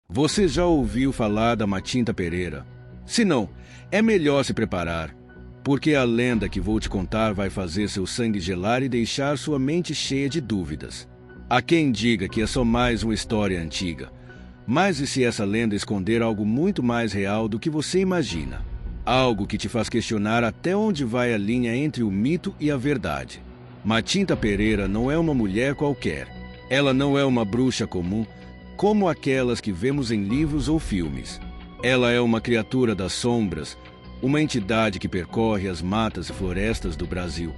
Você já ouviu falar da Matinta Pereira? Se não, é melhor se preparar, porque a lenda que vou te contar vai fazer seu sangue gelar e deixar sua mente cheia de dúvidas. Há quem diga que é só mais uma história antiga, mas e se essa lenda esconder algo muito mais real do que você imagina? Algo que te faz questionar até onde vai a linha entre o mito e a verdade. Matinta Pereira não é uma mulher qualquer. Ela não é uma bruxa comum, como aquelas que vemos em livros ou filmes. Ela é uma criatura das sombras, uma entidade que percorre as matas e florestas do Brasil,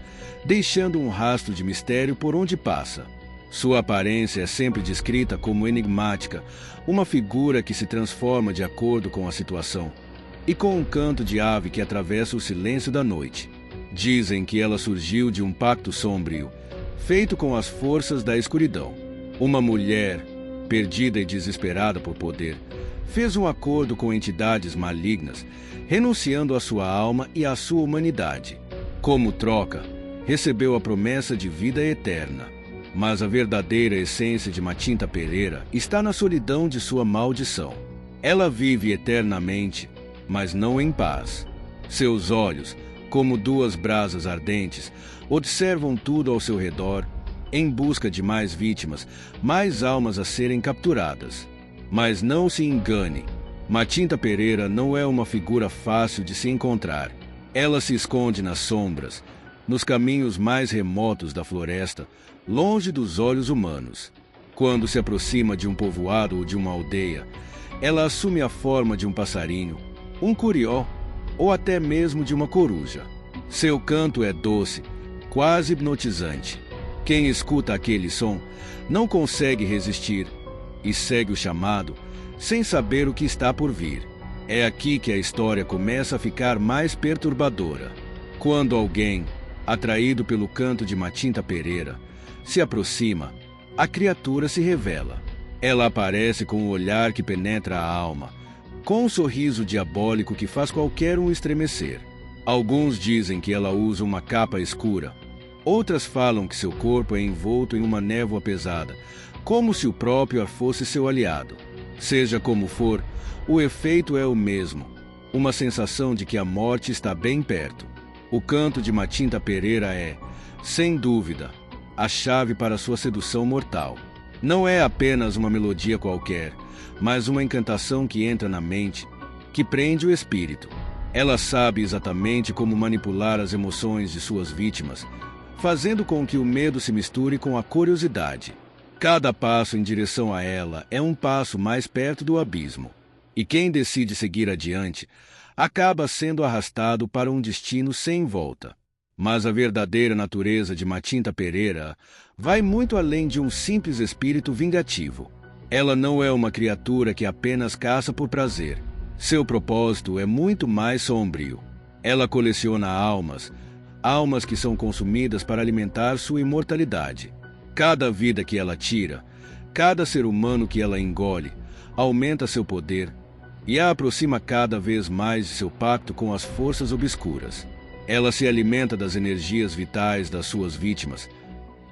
deixando um rastro de mistério por onde passa. Sua aparência é sempre descrita como enigmática, uma figura que se transforma de acordo com a situação, e com um canto de ave que atravessa o silêncio da noite. Dizem que ela surgiu de um pacto sombrio, feito com as forças da escuridão. Uma mulher, perdida e desesperada por poder, fez um acordo com entidades malignas, renunciando à sua alma e à sua humanidade. Como troca, recebeu a promessa de vida eterna. Mas a verdadeira essência de Matinta Pereira está na solidão de sua maldição. Ela vive eternamente, mas não em paz. Seus olhos, como duas brasas ardentes, observam tudo ao seu redor, em busca de mais vítimas, mais almas a serem capturadas. Mas não se engane, Matinta Pereira não é uma figura fácil de se encontrar. Ela se esconde nas sombras, nos caminhos mais remotos da floresta, longe dos olhos humanos. Quando se aproxima de um povoado ou de uma aldeia, ela assume a forma de um passarinho, um curió ou até mesmo de uma coruja. Seu canto é doce, quase hipnotizante. Quem escuta aquele som não consegue resistir e segue o chamado sem saber o que está por vir. É aqui que a história começa a ficar mais perturbadora. Quando alguém, atraído pelo canto de Matinta Pereira, se aproxima, a criatura se revela. Ela aparece com um olhar que penetra a alma, com um sorriso diabólico que faz qualquer um estremecer. Alguns dizem que ela usa uma capa escura. Outras falam que seu corpo é envolto em uma névoa pesada, como se o próprio ar fosse seu aliado. Seja como for, o efeito é o mesmo, uma sensação de que a morte está bem perto. O canto de Matinta Pereira é, sem dúvida, a chave para sua sedução mortal. Não é apenas uma melodia qualquer, mas uma encantação que entra na mente, que prende o espírito. Ela sabe exatamente como manipular as emoções de suas vítimas, fazendo com que o medo se misture com a curiosidade. Cada passo em direção a ela é um passo mais perto do abismo, e quem decide seguir adiante acaba sendo arrastado para um destino sem volta. Mas a verdadeira natureza de Matinta Pereira vai muito além de um simples espírito vingativo. Ela não é uma criatura que apenas caça por prazer. Seu propósito é muito mais sombrio. Ela coleciona almas que são consumidas para alimentar sua imortalidade. Cada vida que ela tira, cada ser humano que ela engole, aumenta seu poder e a aproxima cada vez mais de seu pacto com as forças obscuras. Ela se alimenta das energias vitais das suas vítimas,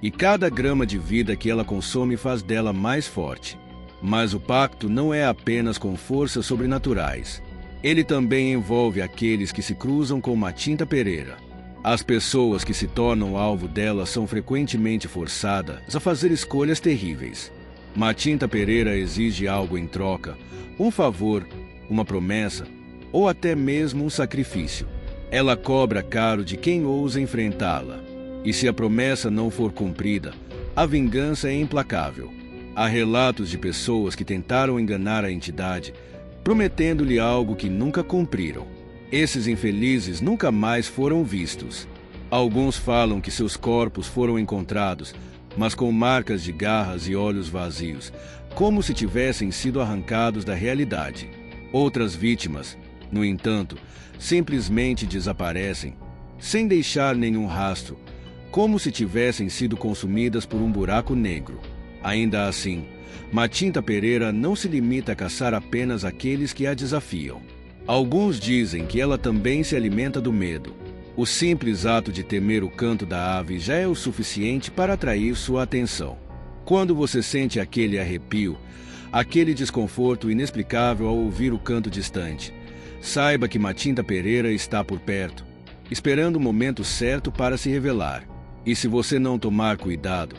e cada grama de vida que ela consome faz dela mais forte. Mas o pacto não é apenas com forças sobrenaturais. Ele também envolve aqueles que se cruzam com Matinta Pereira. As pessoas que se tornam alvo dela são frequentemente forçadas a fazer escolhas terríveis. Matinta Pereira exige algo em troca, um favor, uma promessa ou até mesmo um sacrifício. Ela cobra caro de quem ousa enfrentá-la. E se a promessa não for cumprida, a vingança é implacável. Há relatos de pessoas que tentaram enganar a entidade, prometendo-lhe algo que nunca cumpriram. Esses infelizes nunca mais foram vistos. Alguns falam que seus corpos foram encontrados, mas com marcas de garras e olhos vazios, como se tivessem sido arrancados da realidade. Outras vítimas, no entanto, simplesmente desaparecem, sem deixar nenhum rastro, como se tivessem sido consumidas por um buraco negro. Ainda assim, Matinta Pereira não se limita a caçar apenas aqueles que a desafiam. Alguns dizem que ela também se alimenta do medo. O simples ato de temer o canto da ave já é o suficiente para atrair sua atenção. Quando você sente aquele arrepio, aquele desconforto inexplicável ao ouvir o canto distante. Saiba que Matinta Pereira está por perto, esperando o momento certo para se revelar. E se você não tomar cuidado,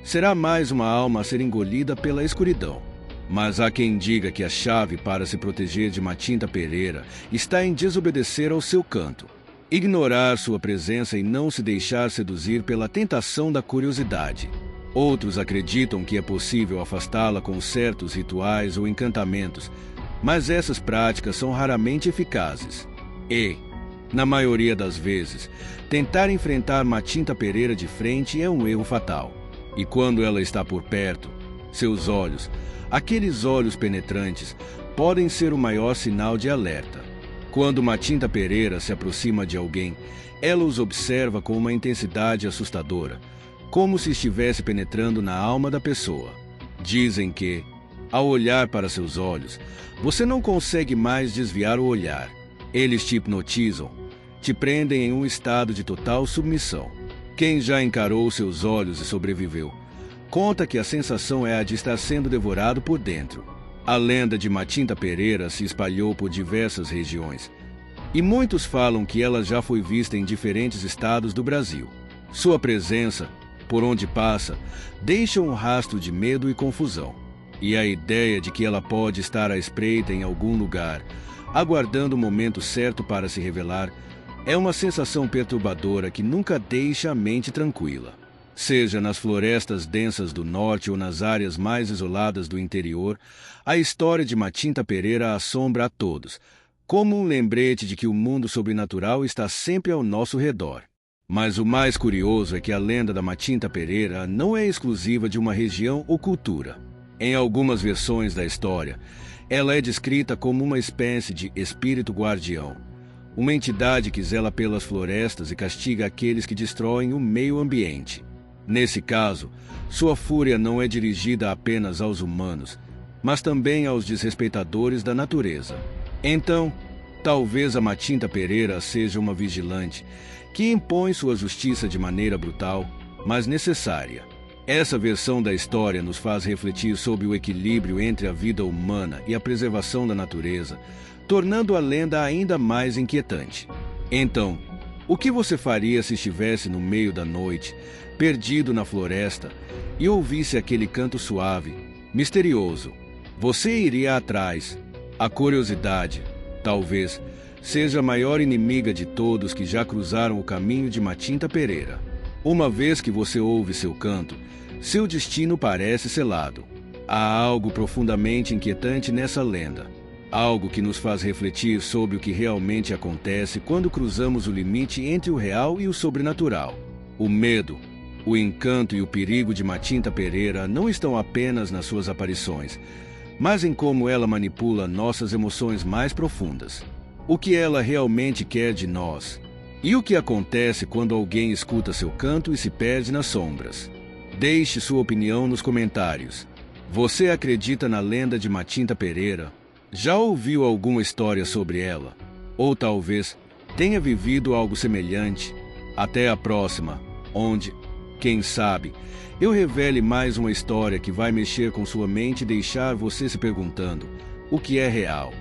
será mais uma alma a ser engolida pela escuridão. Mas há quem diga que a chave para se proteger de Matinta Pereira está em desobedecer ao seu canto, ignorar sua presença e não se deixar seduzir pela tentação da curiosidade. Outros acreditam que é possível afastá-la com certos rituais ou encantamentos, mas essas práticas são raramente eficazes. E, na maioria das vezes, tentar enfrentar Matinta Pereira de frente é um erro fatal. E quando ela está por perto, seus olhos, aqueles olhos penetrantes, podem ser o maior sinal de alerta. Quando Matinta Pereira se aproxima de alguém, ela os observa com uma intensidade assustadora, como se estivesse penetrando na alma da pessoa. Dizem que, ao olhar para seus olhos, você não consegue mais desviar o olhar. Eles te hipnotizam, te prendem em um estado de total submissão. Quem já encarou seus olhos e sobreviveu, conta que a sensação é a de estar sendo devorado por dentro. A lenda de Matinta Pereira se espalhou por diversas regiões, e muitos falam que ela já foi vista em diferentes estados do Brasil. Sua presença, por onde passa, deixa um rastro de medo e confusão. E a ideia de que ela pode estar à espreita em algum lugar, aguardando o momento certo para se revelar, é uma sensação perturbadora que nunca deixa a mente tranquila. Seja nas florestas densas do norte ou nas áreas mais isoladas do interior, a história de Matinta Pereira assombra a todos, como um lembrete de que o mundo sobrenatural está sempre ao nosso redor. Mas o mais curioso é que a lenda da Matinta Pereira não é exclusiva de uma região ou cultura. Em algumas versões da história, ela é descrita como uma espécie de espírito guardião, uma entidade que zela pelas florestas e castiga aqueles que destroem o meio ambiente. Nesse caso, sua fúria não é dirigida apenas aos humanos, mas também aos desrespeitadores da natureza. Então, talvez a Matinta Pereira seja uma vigilante que impõe sua justiça de maneira brutal, mas necessária. Essa versão da história nos faz refletir sobre o equilíbrio entre a vida humana e a preservação da natureza, tornando a lenda ainda mais inquietante. Então, o que você faria se estivesse no meio da noite, perdido na floresta, e ouvisse aquele canto suave, misterioso? Você iria atrás. A curiosidade, talvez, seja a maior inimiga de todos que já cruzaram o caminho de Matinta Pereira. Uma vez que você ouve seu canto, seu destino parece selado. Há algo profundamente inquietante nessa lenda. Algo que nos faz refletir sobre o que realmente acontece quando cruzamos o limite entre o real e o sobrenatural. O medo, o encanto e o perigo de Matinta Pereira não estão apenas nas suas aparições, mas em como ela manipula nossas emoções mais profundas. O que ela realmente quer de nós? E o que acontece quando alguém escuta seu canto e se perde nas sombras? Deixe sua opinião nos comentários. Você acredita na lenda de Matinta Pereira? Já ouviu alguma história sobre ela? Ou talvez tenha vivido algo semelhante? Até a próxima, onde, quem sabe, eu revele mais uma história que vai mexer com sua mente e deixar você se perguntando: o que é real?